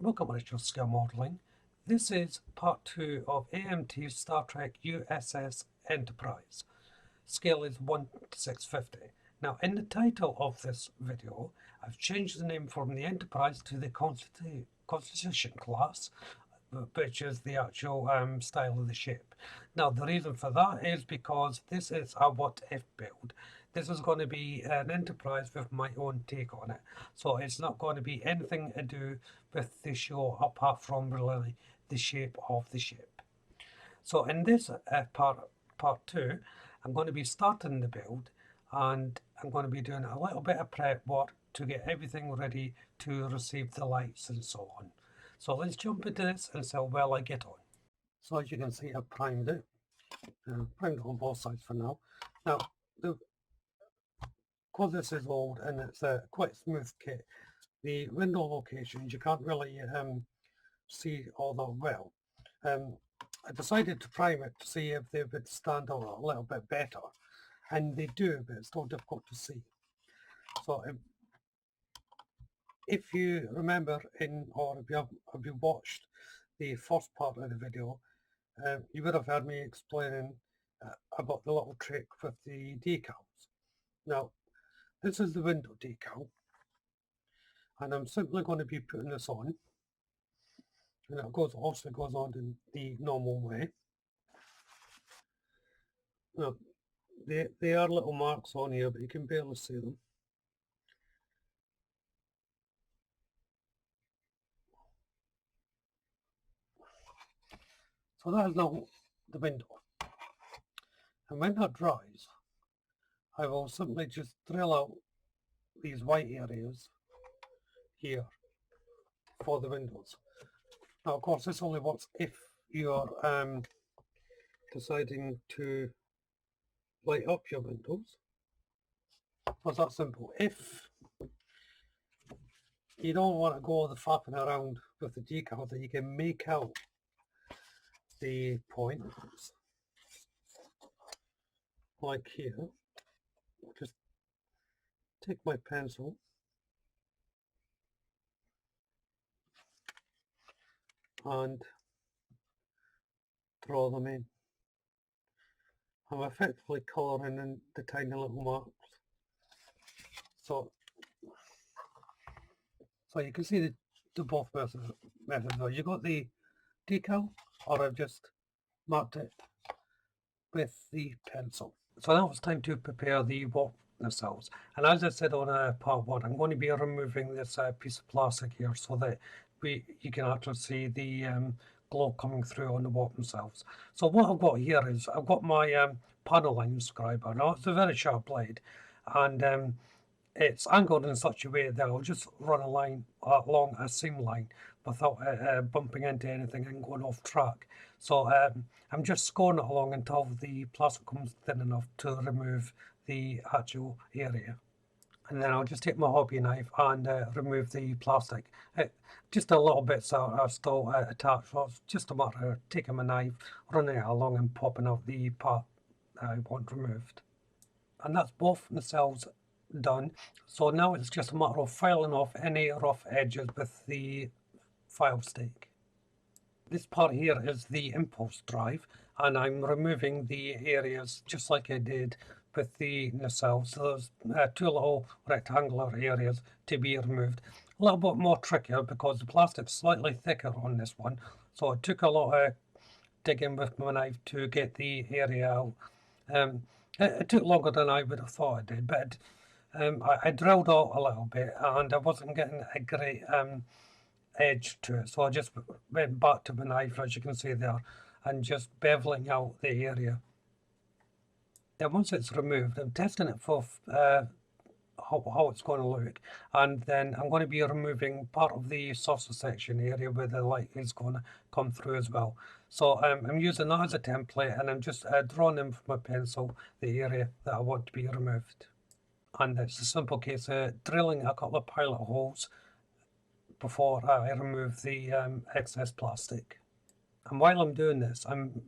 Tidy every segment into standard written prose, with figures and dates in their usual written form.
Welcome to Richard Scale Modelling. This is part 2 of AMT's Star Trek USS Enterprise. Scale is 1 to 650. Now in the title of this video, I've changed the name from the Enterprise to the Constitution class, which is the actual style of the ship. Now the reason for that is because this is a what if build. This is going to be an Enterprise with my own take on it. So it's not going to be anything to do with the show apart from really the shape of the ship. So in this part 2, I'm going to be starting the build and I'm going to be doing a little bit of prep work to get everything ready to receive the lights and so on. So let's jump into this and see how well I get on. So as you can see, I've primed it. Primed it on both sides for now. Now, because this is old and it's a quite smooth kit, the window locations you can't really see all that well. I decided to prime it to see if they would stand out a little bit better, and they do, but it's still difficult to see. So if you remember or if you watched the first part of the video, you would have heard me explaining about the little trick with the decals. Now, this is the window decal, and I'm simply going to be putting this on, and it also goes on in the normal way. Now, there are little marks on here, but you can barely see them. So that is now the window, and when that dries, I will simply just drill out these white areas here for the windows. Now, of course, this only works if you're deciding to light up your windows. It's that simple. If you don't want to go the faffing around with the decals, then you can make out the points like here. Just take my pencil and draw them in. I'm effectively colouring in the tiny little marks. So you can see the both methods there. You got the decal, or I've just marked it with the pencil. So now it's time to prepare the warp nacelles. And as I said on part 1, I'm going to be removing this piece of plastic here so that you can actually see the glow coming through on the warp nacelles. So what I've got here is I've got my panel line scriber. Now it's a very sharp blade, and it's angled in such a way that I'll just run a line along a seam line without bumping into anything and going off track. So I'm just scoring it along until the plastic comes thin enough to remove the actual area. And then I'll just take my hobby knife and remove the plastic. Just a little bits are still attached, so it's just a matter of taking my knife, running it along and popping out the part I want removed. And that's both nacelles done. So now it's just a matter of filing off any rough edges with the file stick. This part here is the impulse drive, and I'm removing the areas just like I did with the nacelle. So there's 2 little rectangular areas to be removed. A little bit more trickier because the plastic's slightly thicker on this one, so it took a lot of digging with my knife to get the area out. It took longer than I would have thought it did, but I drilled out a little bit and I wasn't getting a great edge to it, so I just went back to my knife, as you can see there, and just beveling out the area. Then once it's removed, I'm testing it for how it's going to look, and then I'm going to be removing part of the saucer section area where the light is going to come through as well. So I'm using that as a template, and I'm just drawing in with my pencil the area that I want to be removed. And it's a simple case of drilling a couple of pilot holes before I remove the excess plastic. And while I'm doing this, I'm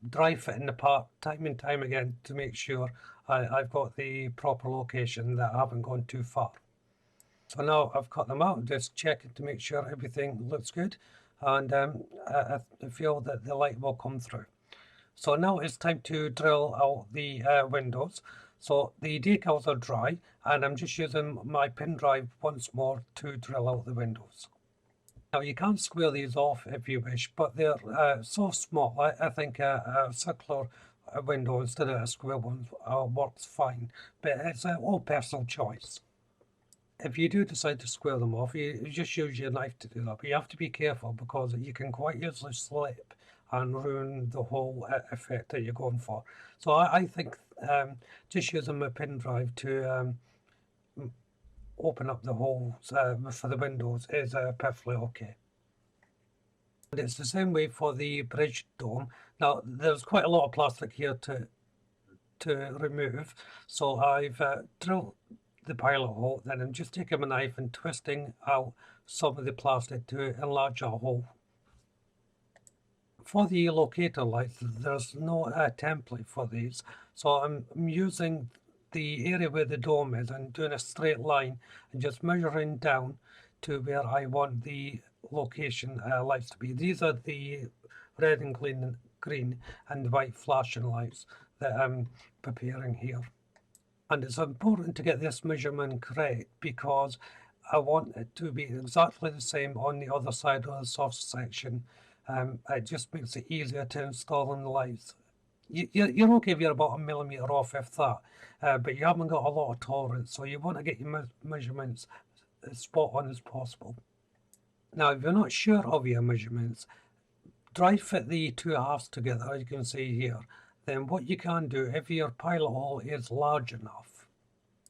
dry fitting the part time and time again to make sure I've got the proper location, that I haven't gone too far. So now I've cut them out, just checking to make sure everything looks good, and I feel that the light will come through. So now it's time to drill out the windows. So the decals are dry, and I'm just using my pin drive once more to drill out the windows. Now you can square these off if you wish, but they're so small. I think a circular window instead of a square one works fine, but it's all personal choice. If you do decide to square them off, you just use your knife to do that, but you have to be careful because you can quite easily slip and ruin the whole effect that you're going for. So I think just using my pin drive to open up the holes for the windows is perfectly okay. And it's the same way for the bridge dome. Now there's quite a lot of plastic here to remove, so I've drilled the pilot hole, then I'm just taking my knife and twisting out some of the plastic to enlarge our hole. For the locator lights, there's no template for these, so I'm using the area where the dome is and doing a straight line and just measuring down to where I want the location lights to be. These are the red and green and white flashing lights that I'm preparing here. And it's important to get this measurement correct because I want it to be exactly the same on the other side of the saucer section. It just makes it easier to install in the lights. You're okay if you're about 1 millimeter off, if that, but you haven't got a lot of tolerance, so you want to get your measurements as spot on as possible. Now, if you're not sure of your measurements, dry fit the two halves together, as you can see here. Then what you can do, if your pilot hole is large enough,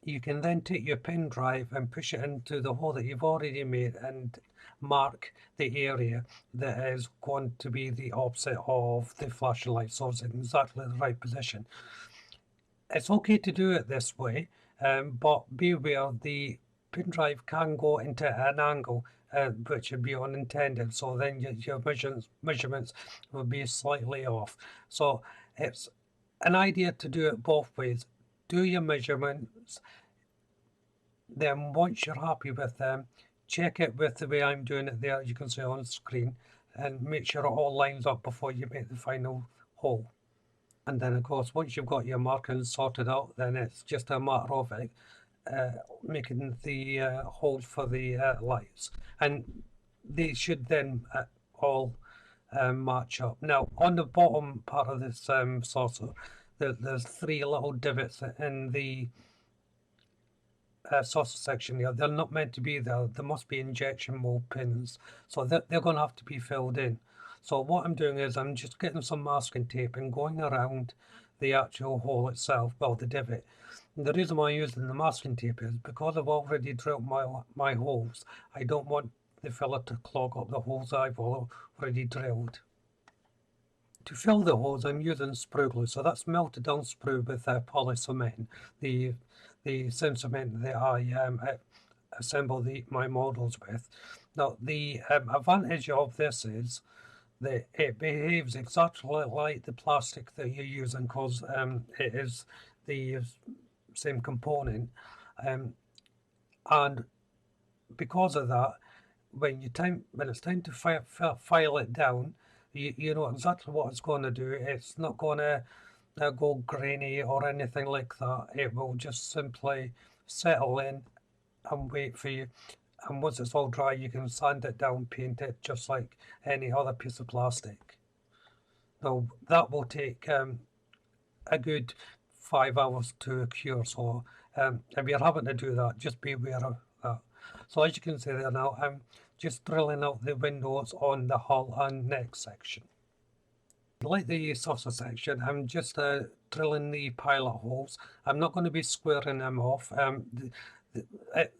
you can then take your pin drive and push it into the hole that you've already made and mark the area that is going to be the opposite of the flashing light, so it's in exactly the right position. It's okay to do it this way, but beware, the pin drive can go into an angle which would be unintended, so then your measurements will be slightly off. So it's an idea to do it both ways. Do your measurements, then once you're happy with them, check it with the way I'm doing it there, you can see on screen, and make sure it all lines up before you make the final hole. And then of course once you've got your markings sorted out, then it's just a matter of making the holes for the lights, and they should then all match up. Now on the bottom part of this saucer, there's 3 little divots in the saucer section here. They're not meant to be there. There must be injection mold pins, so they're going to have to be filled in. So what I'm doing is I'm just getting some masking tape and going around the actual hole itself, well, the divot. And the reason why I'm using the masking tape is because I've already drilled my holes. I don't want the filler to clog up the holes I've already drilled. To fill the holes, I'm using sprue glue, so that's melted down sprue with poly cement, the same cement that I assemble my models with. Now, the advantage of this is that it behaves exactly like the plastic that you're using, because it is the same component, and because of that, when it's time to file it down, you know exactly what it's going to do. It's not going to go grainy or anything like that. It will just simply settle in and wait for you. And once it's all dry, you can sand it down, paint it just like any other piece of plastic. Now that will take a good 5 hours to cure. So if you're having to do that, just be aware of that. So as you can see there now, I'm just drilling out the windows on the hull and neck section. Like the saucer section, I'm just drilling the pilot holes. I'm not going to be squaring them off.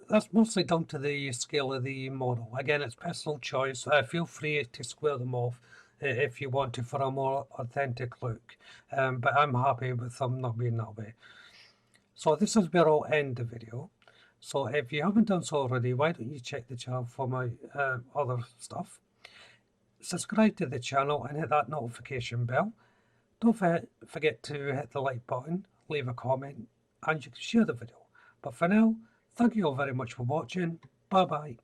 That's mostly down to the scale of the model. Again, it's personal choice. Feel free to square them off if you want to for a more authentic look. But I'm happy with them not being that way. So this is where I'll end the video. So if you haven't done so already, why don't you check the channel for my other stuff. Subscribe to the channel and hit that notification bell. Don't forget to hit the like button, leave a comment, and you can share the video. But for now, Thank you all very much for watching. Bye bye.